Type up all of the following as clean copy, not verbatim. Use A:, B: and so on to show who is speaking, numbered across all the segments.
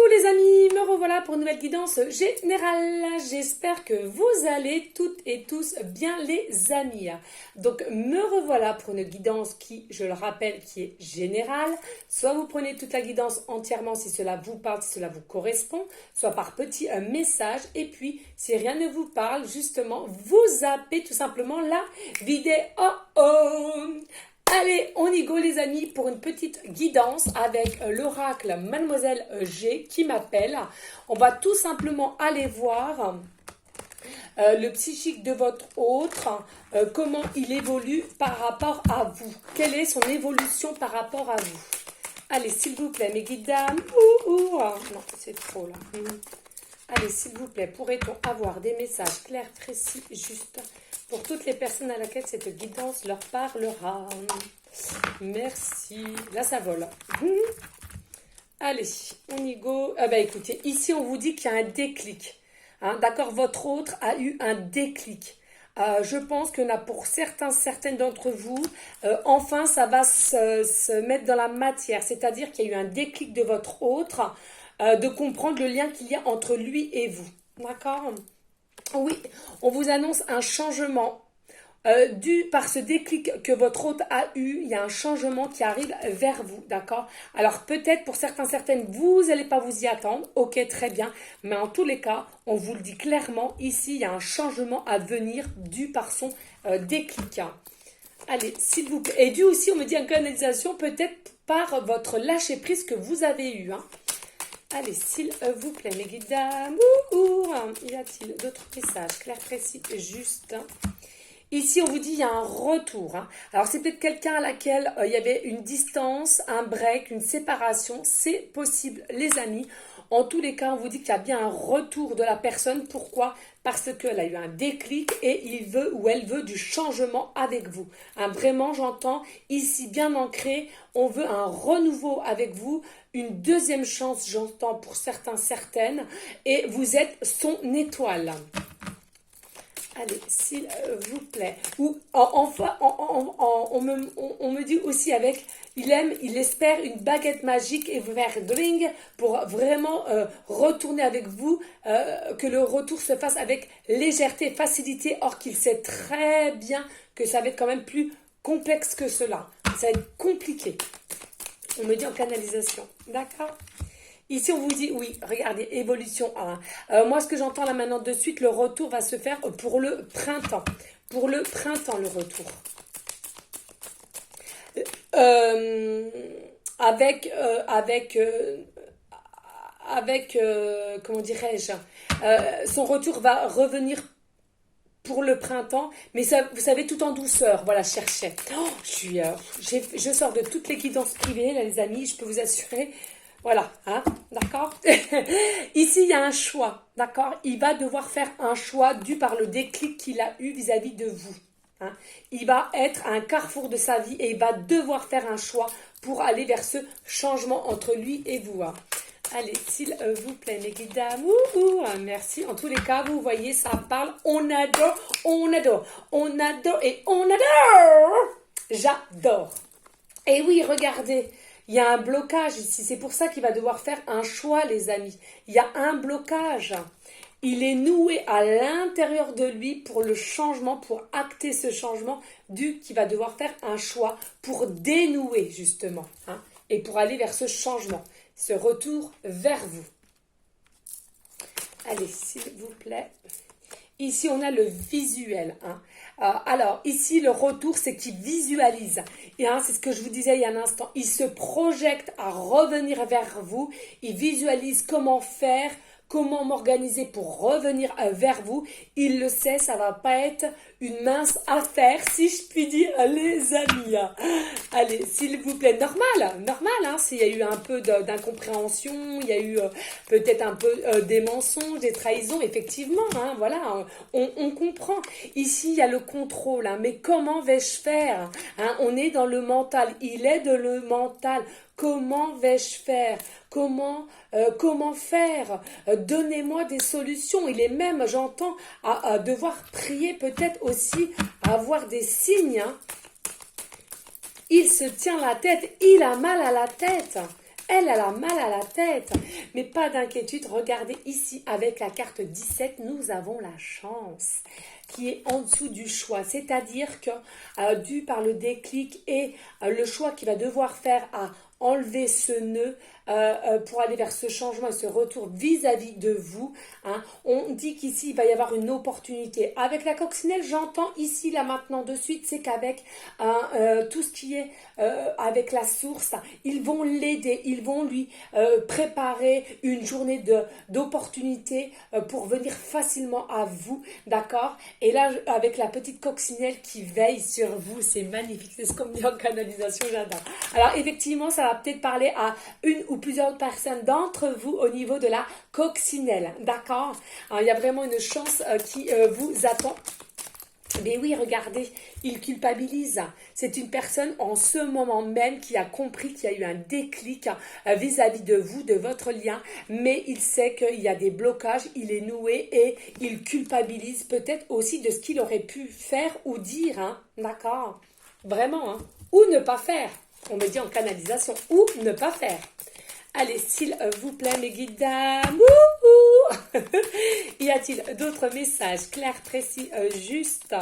A: Coucou les amis, me revoilà pour une nouvelle guidance générale. J'espère que vous allez toutes et tous bien les amis. Donc me revoilà pour une guidance qui, je le rappelle, qui est générale. Soit vous prenez toute la guidance entièrement si cela vous parle, si cela vous correspond, soit par petits messages. Et puis si rien ne vous parle, justement, vous zappez tout simplement la vidéo. Allez, on y go les amis pour une petite guidance avec l'oracle Mademoiselle G qui m'appelle. On va tout simplement aller voir le psychique de votre autre, comment il évolue par rapport à vous. Quelle est son évolution par rapport à vous? Allez, s'il vous plaît, mes guides dames. Non, c'est trop là. Allez, s'il vous plaît, pourrait-on avoir des messages clairs, précis, justes pour toutes les personnes à laquelle cette guidance leur parlera? Merci. Là, ça vole. Allez, on y go. Écoutez, ici, on vous dit qu'il y a un déclic. D'accord, votre autre a eu un déclic. Je pense qu'il y en a pour certaines d'entre vous, enfin, ça va se mettre dans la matière. C'est-à-dire qu'il y a eu un déclic de votre autre, de comprendre le lien qu'il y a entre lui et vous. D'accord? Oui, on vous annonce un changement. Dû par ce déclic que votre hôte a eu, il y a un changement qui arrive vers vous, d'accord? Alors peut-être pour certaines, vous n'allez pas vous y attendre, ok, très bien, mais en tous les cas, on vous le dit clairement, ici, il y a un changement à venir dû par son déclic. Allez, s'il vous plaît, et dû aussi, on me dit en canalisation, peut-être par votre lâcher-prise que vous avez eu, Allez, s'il vous plaît, mes guides dames, y a-t-il d'autres messages clairs, précis, justes? Ici, on vous dit il y a un retour. Alors, c'est peut-être quelqu'un à laquelle il y avait une distance, un break, une séparation. C'est possible, les amis. En tous les cas, on vous dit qu'il y a bien un retour de la personne. Pourquoi? Parce qu'elle a eu un déclic et il veut ou elle veut du changement avec vous. Vraiment, j'entends ici bien ancré, on veut un renouveau avec vous, une deuxième chance, j'entends pour certaines, et vous êtes son étoile. Allez, s'il vous plaît. Ou enfin, on me dit aussi avec, il espère une baguette magique et vers Dring pour vraiment retourner avec vous, que le retour se fasse avec légèreté et facilité, or qu'il sait très bien que ça va être quand même plus complexe que cela. Ça va être compliqué. On me dit en canalisation, d'accord? Ici, on vous dit, oui, regardez, évolution 1. Moi, ce que j'entends là maintenant de suite, le retour va se faire pour le printemps. Pour le printemps, le retour. Comment dirais-je, son retour va revenir pour le printemps, mais ça, vous savez, tout en douceur. Voilà, je cherchais. Je sors de toutes les guidances privées, là, les amis, je peux vous assurer. Voilà, d'accord? Ici, il y a un choix, d'accord? Il va devoir faire un choix dû par le déclic qu'il a eu vis-à-vis de vous. Il va être à un carrefour de sa vie et il va devoir faire un choix pour aller vers ce changement entre lui et vous. Allez, s'il vous plaît, mes guides dames. Merci. En tous les cas, vous voyez, ça parle. On adore et on adore. J'adore. Et oui, regardez. Il y a un blocage ici, c'est pour ça qu'il va devoir faire un choix, les amis. Il y a un blocage. Il est noué à l'intérieur de lui pour le changement, pour acter ce changement, qu'il va devoir faire un choix pour dénouer, justement, et pour aller vers ce changement, ce retour vers vous. Allez, s'il vous plaît. Ici, on a le visuel. Alors, ici, le retour, c'est qu'il visualise. Et c'est ce que je vous disais il y a un instant. Il se projette à revenir vers vous. Il visualise comment faire, comment m'organiser pour revenir vers vous. Il le sait, ça ne va pas être une mince affaire, si je puis dire, les amis. Allez, s'il vous plaît, normal, s'il y a eu un peu d'incompréhension, il y a eu peut-être un peu des mensonges, des trahisons, effectivement, voilà, on comprend. Ici, il y a le contrôle, mais comment vais-je faire? On est dans le mental, il est de le mental. Comment vais-je faire? Comment faire? Donnez-moi des solutions. Il est même, j'entends, à devoir prier, peut-être aussi à avoir des signes. Il se tient la tête, il a mal à la tête. elle a mal à la tête. Mais pas d'inquiétude, regardez ici avec la carte 17, nous avons la chance qui est en dessous du choix. C'est-à-dire que dû par le déclic et le choix qu'il va devoir faire à enlever ce nœud pour aller vers ce changement et ce retour vis-à-vis de vous. Hein. On dit qu'ici, il va y avoir une opportunité. Avec la coccinelle, j'entends ici, là, maintenant, de suite, c'est qu'avec tout ce qui est avec la source, ils vont l'aider, ils vont lui préparer une journée d'opportunité pour venir facilement à vous, d'accord? Et là, avec la petite coccinelle qui veille sur vous, c'est magnifique, c'est ce qu'on dit en canalisation, j'adore. Alors, effectivement, ça va peut-être parler à une ou plusieurs personnes d'entre vous au niveau de la coccinelle, d'accord? Il y a vraiment une chance qui vous attend. Mais oui, regardez, il culpabilise. C'est une personne en ce moment même qui a compris qu'il y a eu un déclic vis-à-vis de vous, de votre lien, mais il sait qu'il y a des blocages, il est noué et il culpabilise peut-être aussi de ce qu'il aurait pu faire ou dire, hein, d'accord? Vraiment, hein? Ou ne pas faire. On me dit en canalisation, ou ne pas faire. Allez, s'il vous plaît, mes guides dames. Y a-t-il d'autres messages clairs, précis, justes?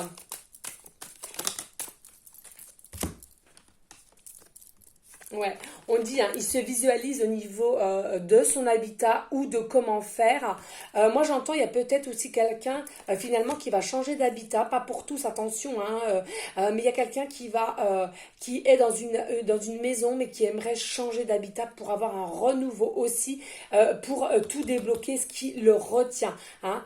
A: Ouais, on dit, hein, il se visualise au niveau de son habitat ou de comment faire. Moi, j'entends, il y a peut-être aussi quelqu'un finalement qui va changer d'habitat, pas pour tous, attention, hein, mais il y a quelqu'un qui est dans une maison, mais qui aimerait changer d'habitat pour avoir un renouveau aussi, pour tout débloquer ce qui le retient. Hein.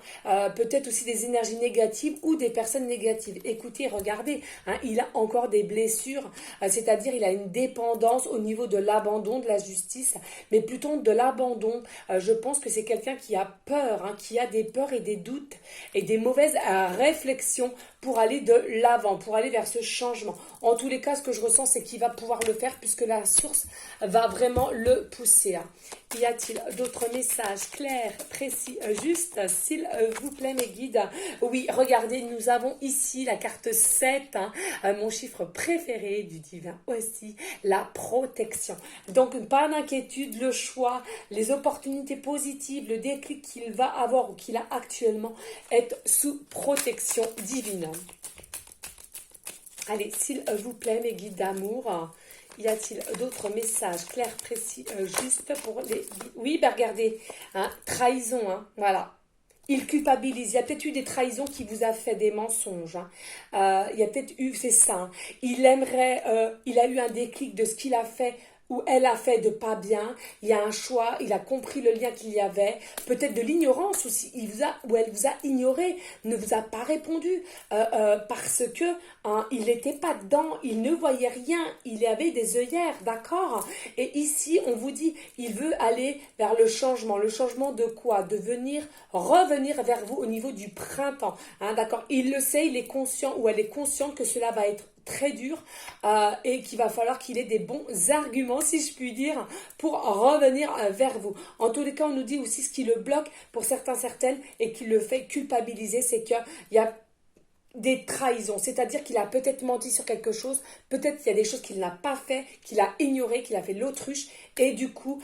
A: Peut-être aussi des énergies négatives ou des personnes négatives. Écoutez, regardez, hein, il a encore des blessures, c'est-à-dire il a une dépendance au niveau de l'abandon de la justice, mais plutôt de l'abandon. Je pense que c'est quelqu'un qui a peur, hein, qui a des peurs et des doutes et des mauvaises réflexions pour aller de l'avant, pour aller vers ce changement. En tous les cas, ce que je ressens, c'est qu'il va pouvoir le faire puisque la source va vraiment le pousser. Hein. Y a-t-il d'autres messages clairs, précis, justes, s'il vous plaît, mes guides? Oui, regardez, nous avons ici la carte 7, hein, mon chiffre préféré du divin aussi, la protection. Donc, pas d'inquiétude, le choix, les opportunités positives, le déclic qu'il va avoir ou qu'il a actuellement est sous protection divine. Allez, s'il vous plaît, mes guides d'amour, y a-t-il d'autres messages clairs, précis, justes pour les... Oui, ben regardez, hein, trahison, hein, voilà. Il culpabilise. Il y a peut-être eu des trahisons qui vous a fait des mensonges. Hein. Il y a peut-être eu, c'est ça. Hein. Il a eu un déclic de ce qu'il a fait ou elle a fait de pas bien, il y a un choix, il a compris le lien qu'il y avait, peut-être de l'ignorance aussi, ou elle vous a ignoré, ne vous a pas répondu, parce que hein, il n'était pas dedans, il ne voyait rien, il avait des œillères, d'accord? Et ici, on vous dit, il veut aller vers le changement de quoi? De revenir vers vous au niveau du printemps, hein, d'accord? Il le sait, il est conscient ou elle est consciente que cela va être très dur et qu'il va falloir qu'il ait des bons arguments, si je puis dire, pour revenir vers vous. En tous les cas, on nous dit aussi ce qui le bloque pour certaines et qui le fait culpabiliser, c'est qu'il y a des trahisons, c'est-à-dire qu'il a peut-être menti sur quelque chose, peut-être qu'il y a des choses qu'il n'a pas fait, qu'il a ignoré, qu'il a fait l'autruche, et du coup,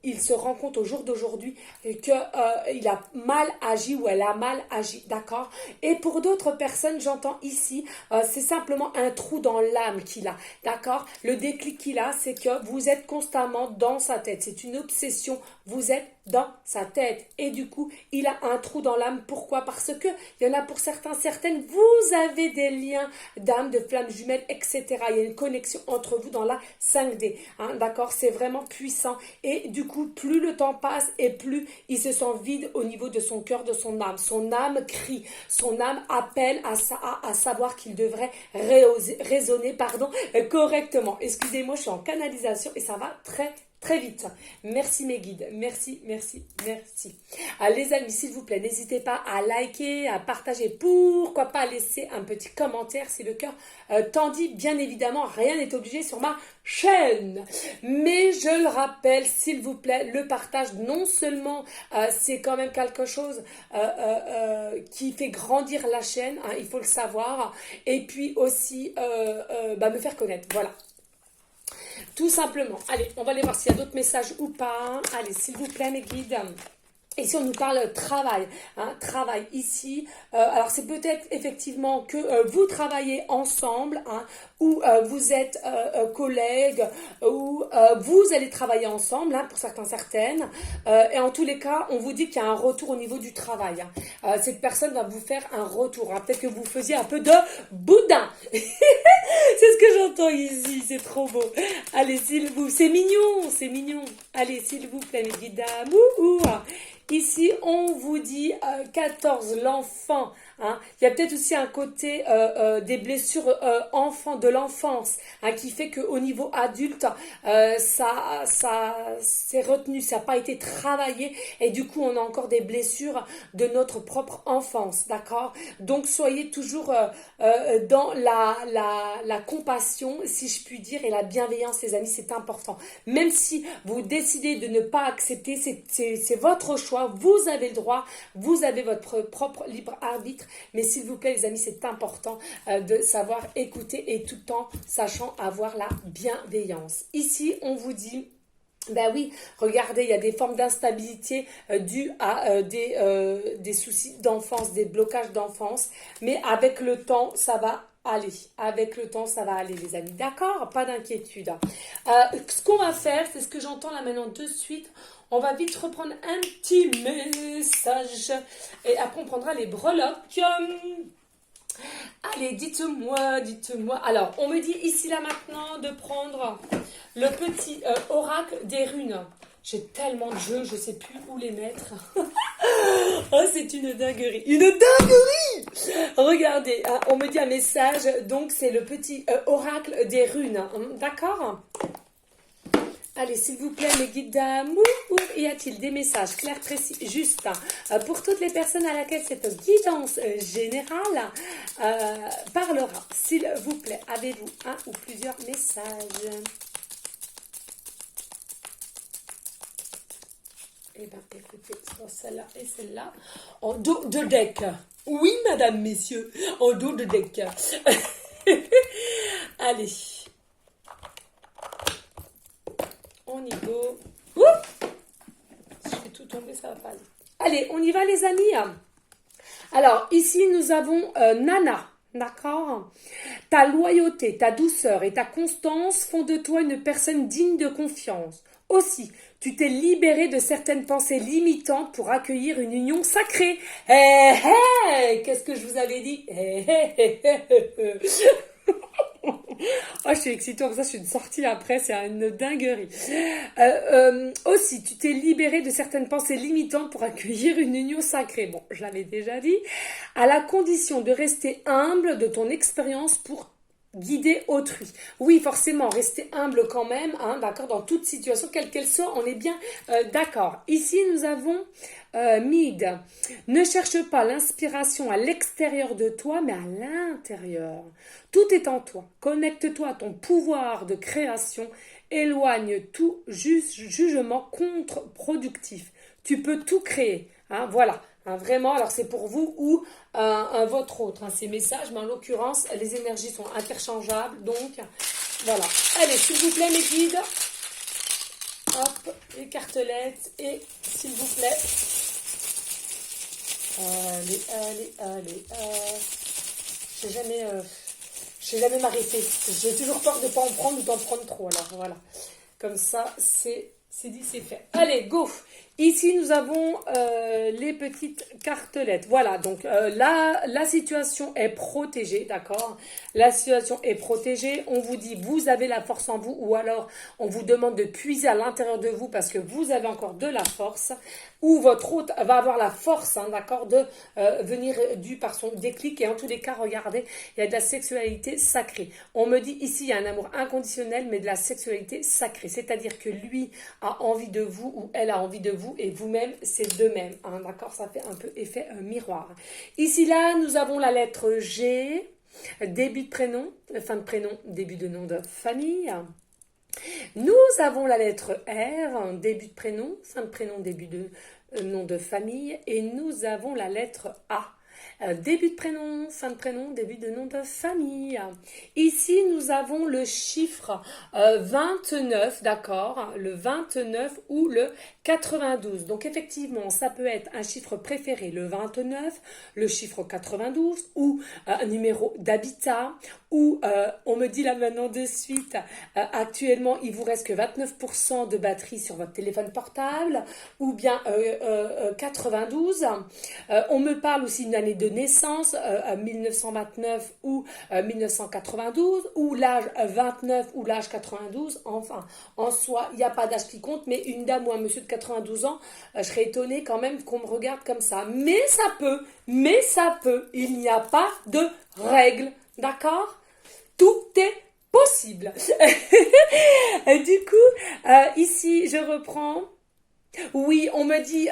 A: il se rend compte au jour d'aujourd'hui qu'il a mal agi ou elle a mal agi, d'accord? Et pour d'autres personnes, j'entends ici, c'est simplement un trou dans l'âme qu'il a, d'accord? Le déclic qu'il a, c'est que vous êtes constamment dans sa tête, c'est une obsession, vous êtes dans sa tête, et du coup, il a un trou dans l'âme. Pourquoi? Parce que il y en a pour certaines, vous avez des liens d'âme, de flammes jumelles, etc. Il y a une connexion entre vous dans la 5D, hein, d'accord? C'est vraiment puissant, et du coup, plus le temps passe, et plus il se sent vide au niveau de son cœur, de son âme. Son âme crie, son âme appelle à savoir qu'il devrait raisonner, correctement. Excusez-moi, je suis en canalisation, et ça va très vite. Merci mes guides. Merci. Les amis, s'il vous plaît, n'hésitez pas à liker, à partager, pourquoi pas à laisser un petit commentaire si le cœur t'en dit. Bien évidemment, rien n'est obligé sur ma chaîne. Mais je le rappelle, s'il vous plaît, le partage, non seulement c'est quand même quelque chose qui fait grandir la chaîne, hein, il faut le savoir, et puis aussi me faire connaître. Voilà. Tout simplement. Allez, on va aller voir s'il y a d'autres messages ou pas. Allez, s'il vous plaît, mes guides. Ici, on nous parle travail, hein, travail ici. Alors, c'est peut-être effectivement que vous travaillez ensemble, hein, ou vous êtes collègues, ou vous allez travailler ensemble, hein, pour certains, certaines. Et en tous les cas, on vous dit qu'il y a un retour au niveau du travail. Hein. Cette personne va vous faire un retour. Hein. Peut-être que vous faisiez un peu de boudin. C'est ce que j'entends ici, c'est trop beau. Allez, s'il vous... C'est mignon, c'est mignon. Allez, s'il vous plaît, mes guides d'amour. Ici, on vous dit 14, l'enfant. Hein. Il y a peut-être aussi un côté des blessures de l'enfance, hein, qui fait qu'au niveau adulte, ça s'est retenu, ça n'a pas été travaillé et du coup, on a encore des blessures de notre propre enfance, d'accord? Donc, soyez toujours dans la compassion, si je puis dire, et la bienveillance, les amis, c'est important. Même si vous décidez de ne pas accepter, c'est votre choix. Vous avez le droit, vous avez votre propre libre arbitre, mais s'il vous plaît les amis, c'est important de savoir écouter et tout le temps sachant avoir la bienveillance. Ici, on vous dit, ben oui, regardez, il y a des formes d'instabilité dues à des soucis d'enfance, des blocages d'enfance, mais avec le temps, ça va aller. Avec le temps, ça va aller, les amis. D'accord? Pas d'inquiétude. Ce qu'on va faire, c'est ce que j'entends là maintenant de suite. On va vite reprendre un petit message. Et après, on prendra les breloques. Allez, dites-moi, dites-moi. Alors, on me dit ici, là, maintenant, de prendre le petit oracle des runes. J'ai tellement de jeux, je ne sais plus où les mettre. Oh, c'est une dinguerie. Une dinguerie! Regardez, hein, on me dit un message. Donc, c'est le petit oracle des runes. Hein, d'accord? Allez, s'il vous plaît, mes guides d'amour, y a-t-il des messages clairs, précis, justes, hein, pour toutes les personnes à laquelle cette guidance générale parlera? S'il vous plaît, avez-vous un ou plusieurs messages? Eh bien, écoutez, soit celle-là et celle-là, en dos de deck. Oui, madame, messieurs, en dos de deck. Allez. On y go. Ouh, si je fais tout tomber, ça va pas aller. Allez, on y va, les amis. Alors, ici, nous avons Nana. D'accord? Ta loyauté, ta douceur et ta constance font de toi une personne digne de confiance. Aussi, tu t'es libéré de certaines pensées limitantes pour accueillir une union sacrée. Hé, hé, qu'est-ce que je vous avais dit? Hé, hé, hé, hé. Oh, je suis excitée, comme ça je suis sortie après, c'est une dinguerie. Aussi, tu t'es libéré de certaines pensées limitantes pour accueillir une union sacrée. Bon, je l'avais déjà dit. À la condition de rester humble de ton expérience pour guider autrui. Oui, forcément, rester humble quand même, hein, d'accord, dans toute situation, quelle qu'elle soit, on est bien d'accord. Ici, nous avons Mid. Ne cherche pas l'inspiration à l'extérieur de toi, mais à l'intérieur. Tout est en toi. Connecte-toi à ton pouvoir de création. Éloigne tout jugement contre-productif. Tu peux tout créer. Hein, voilà. Hein, vraiment, alors c'est pour vous ou votre autre, hein, ces messages, mais en l'occurrence, les énergies sont interchangeables, donc voilà. Allez, s'il vous plaît, mes guides, hop, les cartelettes, et s'il vous plaît, allez, je sais jamais m'arrêter, j'ai toujours peur de ne pas en prendre ou d'en prendre trop, alors voilà, comme ça, c'est dit, c'est fait. Allez, go! Ici, nous avons les petites cartelettes. Voilà, donc la situation est protégée, d'accord? La situation est protégée. On vous dit, vous avez la force en vous, ou alors on vous demande de puiser à l'intérieur de vous parce que vous avez encore de la force, ou votre hôte va avoir la force, hein, d'accord, de venir dû par son déclic. Et en tous les cas, regardez, il y a de la sexualité sacrée. On me dit ici, il y a un amour inconditionnel, mais de la sexualité sacrée. C'est-à-dire que lui a envie de vous, ou elle a envie de vous, et vous-même, c'est de même. Hein, d'accord, ça fait un peu effet miroir. Ici, là, nous avons la lettre G, début de prénom, fin de prénom, début de nom de famille. Nous avons la lettre R, début de prénom, fin de prénom, début de nom de famille. Et nous avons la lettre A. Début de prénom, fin de prénom, début de nom de famille. Ici, nous avons le chiffre 29, d'accord, le 29 ou le 92. Donc, effectivement, ça peut être un chiffre préféré, le 29, le chiffre 92, ou un numéro d'habitat, ou on me dit là maintenant de suite, actuellement, il vous reste que 29% de batterie sur votre téléphone portable, ou bien 92. On me parle aussi d'une année de naissance, 1929 ou 1992, ou l'âge 29 ou l'âge 92. Enfin, en soi, il n'y a pas d'âge qui compte, mais une dame ou un monsieur de 92 ans, je serais étonnée quand même qu'on me regarde comme ça. Mais ça peut, il n'y a pas de règle, d'accord? Tout est possible. Du coup, ici, je reprends. Oui, on me dit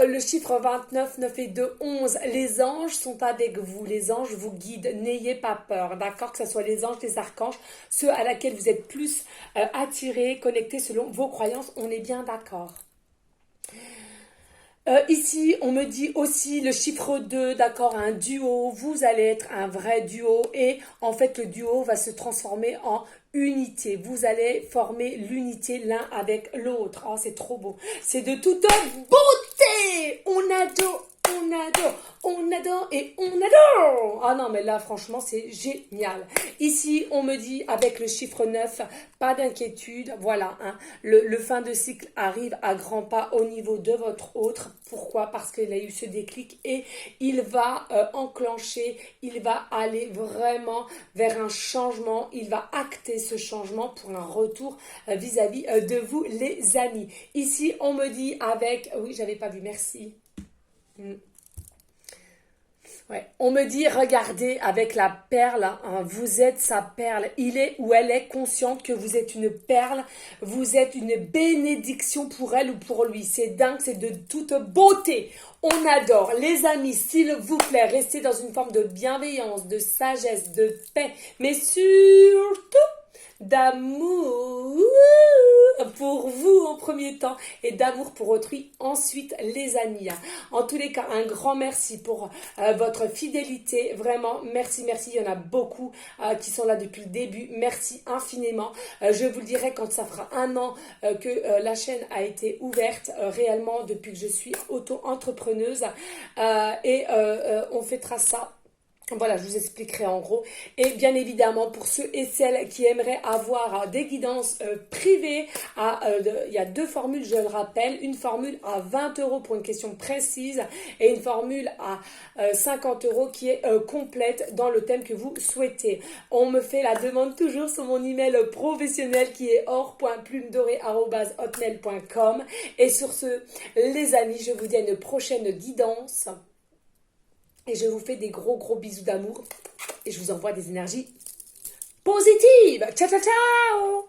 A: le chiffre 29, 9 et 2, 11. Les anges sont avec vous. Les anges vous guident. N'ayez pas peur, d'accord? Que ce soit les anges, les archanges, ceux à laquelle vous êtes plus attirés, connectés selon vos croyances. On est bien d'accord. Ici, on me dit aussi le chiffre 2, d'accord, un duo. Vous allez être un vrai duo et en fait, le duo va se transformer en unité. Vous allez former l'unité l'un avec l'autre. Oh, c'est trop beau. C'est de toute beauté. On adore. On adore, on adore et on adore. Ah non, mais là, franchement, c'est génial. Ici, on me dit, avec le chiffre 9, pas d'inquiétude. Voilà, hein, le fin de cycle arrive à grands pas au niveau de votre autre. Pourquoi? Parce qu'il a eu ce déclic et il va enclencher, il va aller vraiment vers un changement. Il va acter ce changement pour un retour vis-à-vis de vous, les amis. Ici, on me dit avec... Oui, j'avais pas vu, merci. Ouais. On me dit, regardez avec la perle, hein, vous êtes sa perle. Il est ou elle est consciente que vous êtes une perle, vous êtes une bénédiction pour elle ou pour lui. C'est dingue, c'est de toute beauté. On adore. Les amis, s'il vous plaît, restez dans une forme de bienveillance, de sagesse, de paix, mais surtout d'amour pour vous en premier temps et d'amour pour autrui ensuite, les amis. En tous les cas, un grand merci pour votre fidélité, vraiment merci, il y en a beaucoup qui sont là depuis le début, merci infiniment. Je vous le dirai quand ça fera un an que la chaîne a été ouverte réellement depuis que je suis auto-entrepreneuse et on fêtera ça. Voilà, je vous expliquerai en gros. Et bien évidemment, pour ceux et celles qui aimeraient avoir des guidances privées, il y a deux formules, je le rappelle. Une formule à 20 € pour une question précise et une formule à 50 € qui est complète dans le thème que vous souhaitez. On me fait la demande toujours sur mon email professionnel qui est or.plumedorée@hotmail.com. Et sur ce, les amis, je vous dis à une prochaine guidance. Et je vous fais des gros bisous d'amour. Et je vous envoie des énergies positives. Ciao, ciao, ciao!